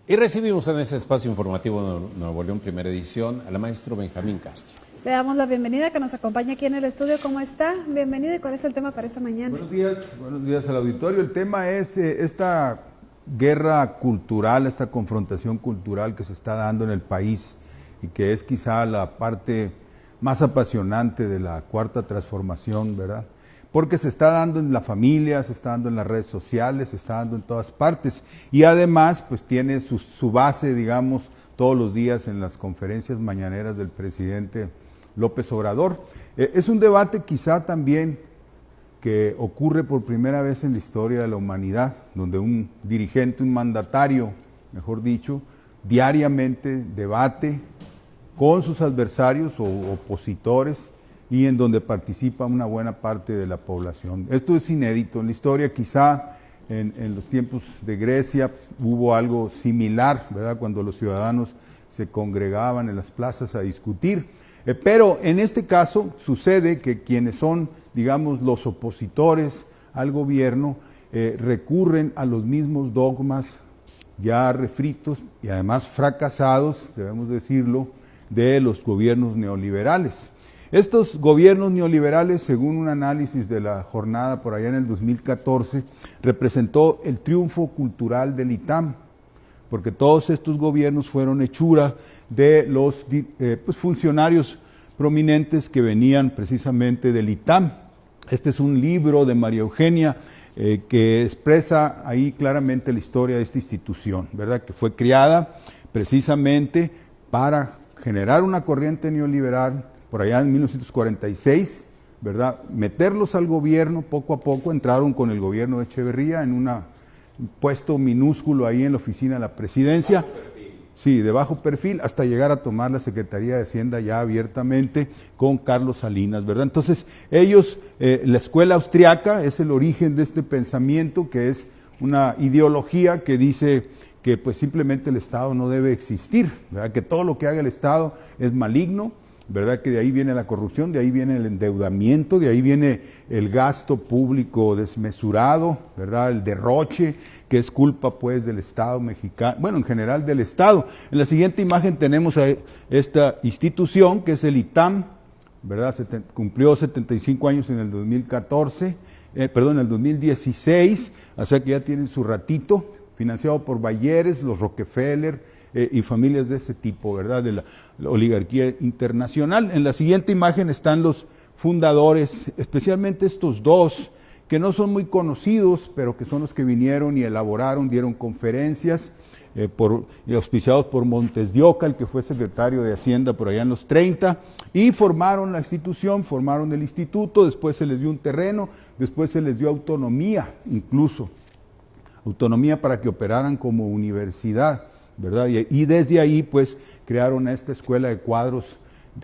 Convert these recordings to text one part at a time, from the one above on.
Y recibimos en este espacio informativo de Nuevo León, primera edición, al maestro Benjamín Castro. Le damos la bienvenida, que nos acompaña aquí en el estudio. ¿Cómo está? Bienvenido. ¿Y cuál es el tema para esta mañana? Buenos días al auditorio. El tema es esta guerra cultural, esta confrontación cultural que se está dando en el país y que es quizá la parte más apasionante de la cuarta transformación, ¿verdad? Porque se está dando en la familia, se está dando en las redes sociales, se está dando en todas partes y además pues tiene su base, digamos, todos los días en las conferencias mañaneras del presidente López Obrador. Es un debate quizá también que ocurre por primera vez en la historia de la humanidad, donde un dirigente, un mandatario, mejor dicho, diariamente debate con sus adversarios o opositores y en donde participa una buena parte de la población. Esto es inédito en la historia, quizá en los tiempos de Grecia pues, hubo algo similar, ¿verdad? Cuando los ciudadanos se congregaban en las plazas a discutir, pero en este caso sucede que quienes son, digamos, los opositores al gobierno recurren a los mismos dogmas ya refritos y además fracasados, debemos decirlo, de los gobiernos neoliberales. Estos gobiernos neoliberales, según un análisis de la jornada por allá en el 2014, representó el triunfo cultural del ITAM, porque todos estos gobiernos fueron hechura de los funcionarios prominentes que venían precisamente del ITAM. Este es un libro de María Eugenia que expresa ahí claramente la historia de esta institución, ¿verdad? Que fue creada precisamente para generar una corriente neoliberal por allá en 1946, ¿verdad? Meterlos al gobierno poco a poco, entraron con el gobierno de Echeverría en un puesto minúsculo ahí en la oficina de la presidencia, sí, de bajo perfil, hasta llegar a tomar la Secretaría de Hacienda ya abiertamente con Carlos Salinas, ¿verdad? Entonces, ellos, la escuela austriaca es el origen de este pensamiento, que es una ideología que dice que pues simplemente el Estado no debe existir, ¿verdad? Que todo lo que haga el Estado es maligno, ¿verdad? Que de ahí viene la corrupción, de ahí viene el endeudamiento, de ahí viene el gasto público desmesurado, ¿verdad? El derroche, que es culpa pues del Estado mexicano, bueno, en general del Estado. En la siguiente imagen tenemos a esta institución que es el ITAM, ¿verdad? Cumplió 75 años en el 2014, en el 2016, o sea que ya tienen su ratito, financiado por Bayeres, los Rockefeller, y familias de ese tipo, ¿verdad? De la oligarquía internacional. En la siguiente imagen están los fundadores, especialmente estos dos, que no son muy conocidos, pero que son los que vinieron y elaboraron, dieron conferencias, y auspiciados por Montes de Oca, el que fue secretario de Hacienda por allá en los 30, y formaron la institución, formaron el instituto, después se les dio un terreno, después se les dio autonomía, incluso, autonomía para que operaran como universidad, ¿verdad? Y desde ahí pues crearon esta escuela de cuadros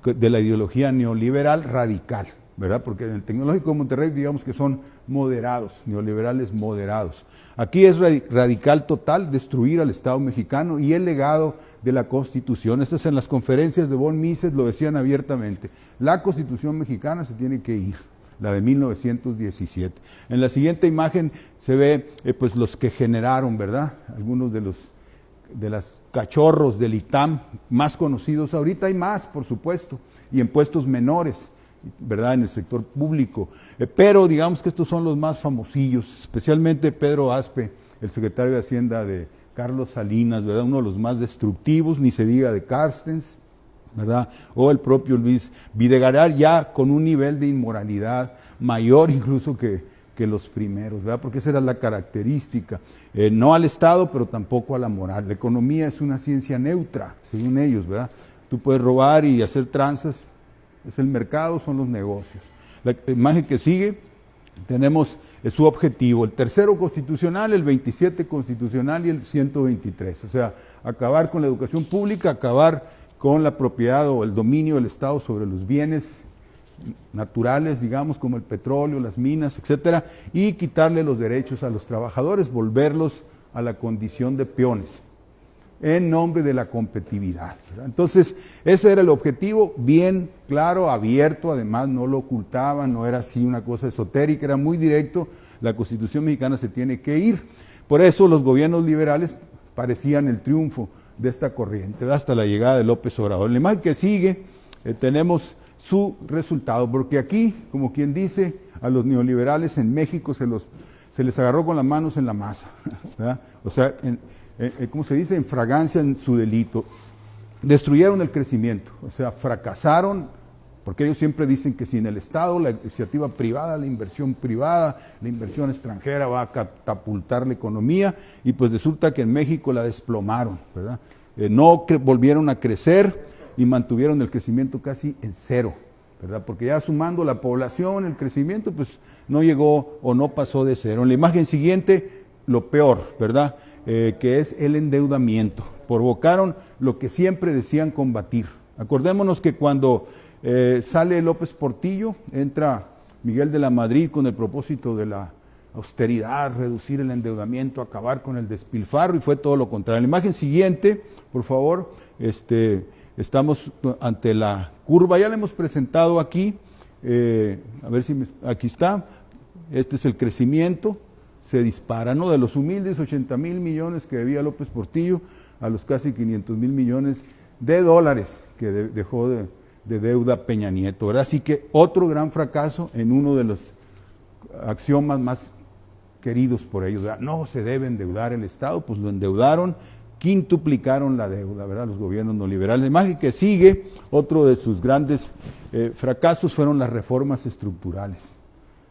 de la ideología neoliberal radical, ¿verdad? Porque en el Tecnológico de Monterrey digamos que son moderados, neoliberales moderados. Aquí es radical total, destruir al Estado mexicano y el legado de la Constitución. Estas en las conferencias de von Mises lo decían abiertamente, la Constitución mexicana se tiene que ir, la de 1917. En la siguiente imagen se ve pues los que generaron, ¿verdad? Algunos de los cachorros del ITAM más conocidos, ahorita hay más, por supuesto, y en puestos menores, ¿verdad? En el sector público, pero digamos que estos son los más famosillos, especialmente Pedro Aspe, el secretario de Hacienda de Carlos Salinas, ¿verdad? Uno de los más destructivos, ni se diga de Carstens, ¿verdad? O el propio Luis Videgaray, ya con un nivel de inmoralidad mayor incluso que los primeros, ¿verdad? Porque esa era la característica, no al Estado, pero tampoco a la moral. La economía es una ciencia neutra, según ellos, ¿verdad? Tú puedes robar y hacer tranzas, es el mercado, son los negocios. La imagen que sigue, tenemos su objetivo, el tercero constitucional, el 27 constitucional y el 123, o sea, acabar con la educación pública, acabar con la propiedad o el dominio del Estado sobre los bienes naturales, digamos, como el petróleo, las minas, etcétera, y quitarle los derechos a los trabajadores, volverlos a la condición de peones, en nombre de la competitividad, ¿verdad? Entonces, ese era el objetivo, bien claro, abierto, además no lo ocultaban, no era así una cosa esotérica, era muy directo, la Constitución mexicana se tiene que ir. Por eso los gobiernos liberales parecían el triunfo de esta corriente, hasta la llegada de López Obrador. En la imagen que sigue tenemos su resultado, porque aquí, como quien dice, a los neoliberales en México se les agarró con las manos en la masa, ¿verdad? O sea, ¿cómo se dice? En fragancia en su delito. Destruyeron el crecimiento, o sea, fracasaron, porque ellos siempre dicen que sin el Estado, la iniciativa privada, la inversión extranjera va a catapultar la economía, y pues resulta que en México la desplomaron, ¿verdad? No volvieron a crecer y mantuvieron el crecimiento casi en cero, ¿verdad? Porque ya sumando la población, el crecimiento, pues no llegó o no pasó de cero. En la imagen siguiente, lo peor, ¿verdad? Que es el endeudamiento. Provocaron lo que siempre decían combatir. Acordémonos que cuando sale López Portillo, entra Miguel de la Madrid con el propósito de la austeridad, reducir el endeudamiento, acabar con el despilfarro, y fue todo lo contrario. En la imagen siguiente, por favor, estamos ante la curva, ya la hemos presentado aquí, a ver si aquí está, este es el crecimiento, se dispara, ¿no? De los humildes 80,000 millones que debía López Portillo a los casi 500,000 millones de dólares que dejó de deuda Peña Nieto, ¿verdad? Así que otro gran fracaso en uno de los axiomas más queridos por ellos, ¿verdad? No se debe endeudar el Estado, pues lo endeudaron, quintuplicaron la deuda, ¿verdad? Los gobiernos neoliberales. La imagen que sigue, otro de sus grandes fracasos fueron las reformas estructurales.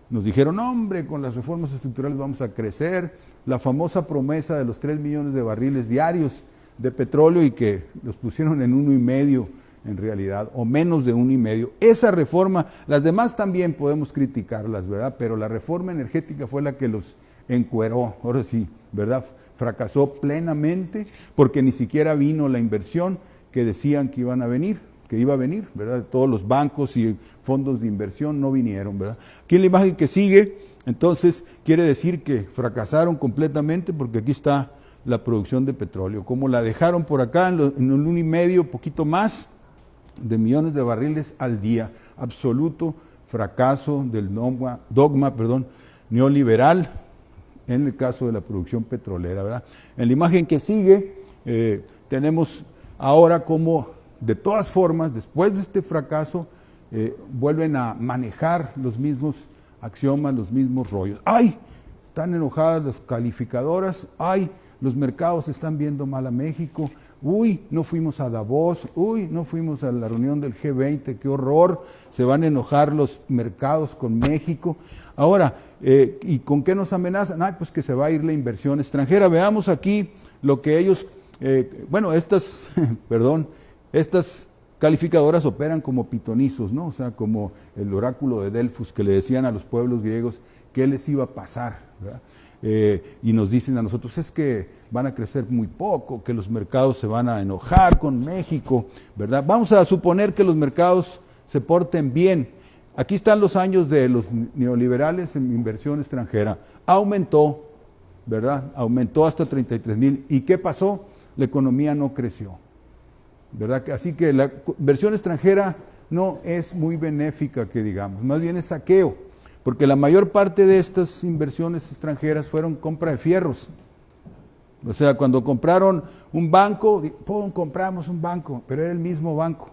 Nos dijeron, hombre, con las reformas estructurales vamos a crecer, la famosa promesa de los 3 millones de barriles diarios de petróleo, y que los pusieron en 1,5 en realidad, o menos de 1,5. Esa reforma, las demás también podemos criticarlas, ¿verdad? Pero la reforma energética fue la que los encueró, ahora sí, ¿verdad? Fracasó plenamente porque ni siquiera vino la inversión que decían que iba a venir, ¿verdad? Todos los bancos y fondos de inversión no vinieron, ¿verdad? Aquí en la imagen que sigue, entonces, quiere decir que fracasaron completamente, porque aquí está la producción de petróleo, como la dejaron por acá en un 1,5, poquito más de millones de barriles al día. Absoluto fracaso del dogma neoliberal en el caso de la producción petrolera, ¿verdad? En la imagen que sigue tenemos ahora cómo, de todas formas, después de este fracaso, vuelven a manejar los mismos axiomas, los mismos rollos. ¡Ay! Están enojadas las calificadoras. ¡Ay! Los mercados están viendo mal a México. ¡Uy! No fuimos a Davos. ¡Uy! No fuimos a la reunión del G20. ¡Qué horror! Se van a enojar los mercados con México. Ahora, ¿y con qué nos amenazan? ¡Ay! Pues que se va a ir la inversión extranjera. Veamos aquí lo que ellos, estas calificadoras operan como pitonizos, ¿no? O sea, como el oráculo de Delfos, que le decían a los pueblos griegos qué les iba a pasar, ¿verdad? Y nos dicen a nosotros, es que van a crecer muy poco, que los mercados se van a enojar con México, ¿verdad? Vamos a suponer que los mercados se porten bien. Aquí están los años de los neoliberales en inversión extranjera. Aumentó, ¿verdad? Aumentó hasta 33,000. ¿Y qué pasó? La economía no creció, ¿verdad? Así que la inversión extranjera no es muy benéfica, que digamos, más bien es saqueo, porque la mayor parte de estas inversiones extranjeras fueron compra de fierros. O sea, cuando compraron un banco, ¡pum!, compramos un banco, pero era el mismo banco.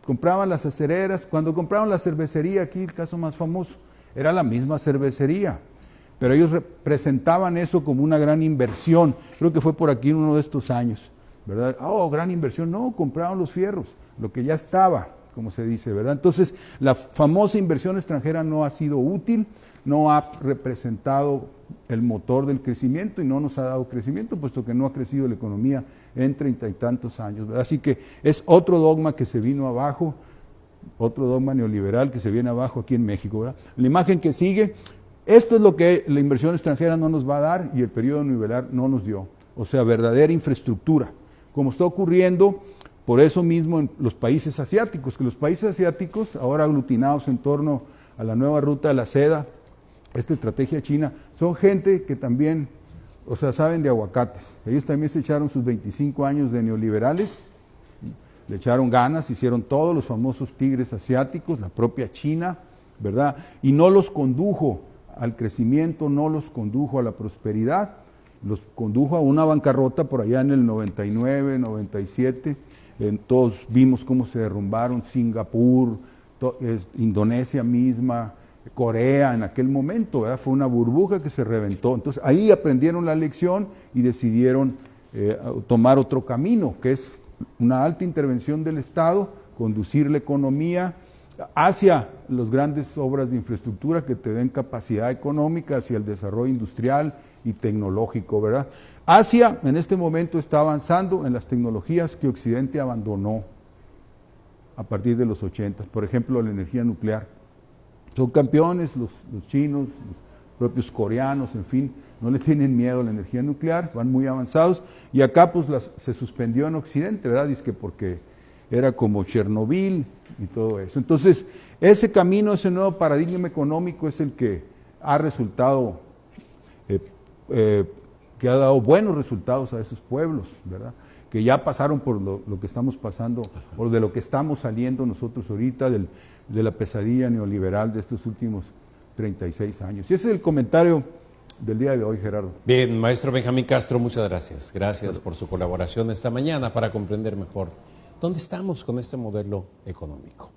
Compraban las acereras, cuando compraron la cervecería, aquí el caso más famoso, era la misma cervecería, pero ellos presentaban eso como una gran inversión. Creo que fue por aquí en uno de estos años, ¿verdad? Oh, gran inversión. No, compraron los fierros, lo que ya estaba, como se dice, ¿verdad? Entonces, la famosa inversión extranjera no ha sido útil, no ha representado el motor del crecimiento y no nos ha dado crecimiento, puesto que no ha crecido la economía en 30 y tantos años, ¿verdad? Así que es otro dogma que se vino abajo, otro dogma neoliberal que se viene abajo aquí en México, ¿verdad? La imagen que sigue, esto es lo que la inversión extranjera no nos va a dar y el periodo neoliberal no nos dio, o sea, verdadera infraestructura, como está ocurriendo. Por eso mismo en los países asiáticos, que los países asiáticos, ahora aglutinados en torno a la nueva ruta de la seda, esta estrategia china, son gente que también, o sea, saben de aguacates. Ellos también se echaron sus 25 años de neoliberales, le echaron ganas, hicieron todos los famosos tigres asiáticos, la propia China, ¿verdad? Y no los condujo al crecimiento, no los condujo a la prosperidad, los condujo a una bancarrota por allá en el 99, 97. Todos vimos cómo se derrumbaron Singapur, Indonesia misma, Corea en aquel momento, ¿verdad? Fue una burbuja que se reventó. Entonces ahí aprendieron la lección y decidieron tomar otro camino, que es una alta intervención del Estado, conducir la economía hacia las grandes obras de infraestructura que te den capacidad económica, hacia el desarrollo industrial y tecnológico, ¿verdad? Asia en este momento está avanzando en las tecnologías que Occidente abandonó a partir de los 80, por ejemplo la energía nuclear. Son campeones los chinos, los propios coreanos, en fin, no le tienen miedo a la energía nuclear, van muy avanzados, y acá pues se suspendió en Occidente, ¿verdad? Dice que porque era como Chernobyl y todo eso. Entonces, ese camino, ese nuevo paradigma económico es el que ha resultado, que ha dado buenos resultados a esos pueblos, ¿verdad? Que ya pasaron por lo que estamos pasando, o de lo que estamos saliendo nosotros ahorita, de la pesadilla neoliberal de estos últimos 36 años. Y ese es el comentario del día de hoy, Gerardo. Bien, maestro Benjamín Castro, muchas gracias. Gracias por su colaboración esta mañana para comprender mejor dónde estamos con este modelo económico.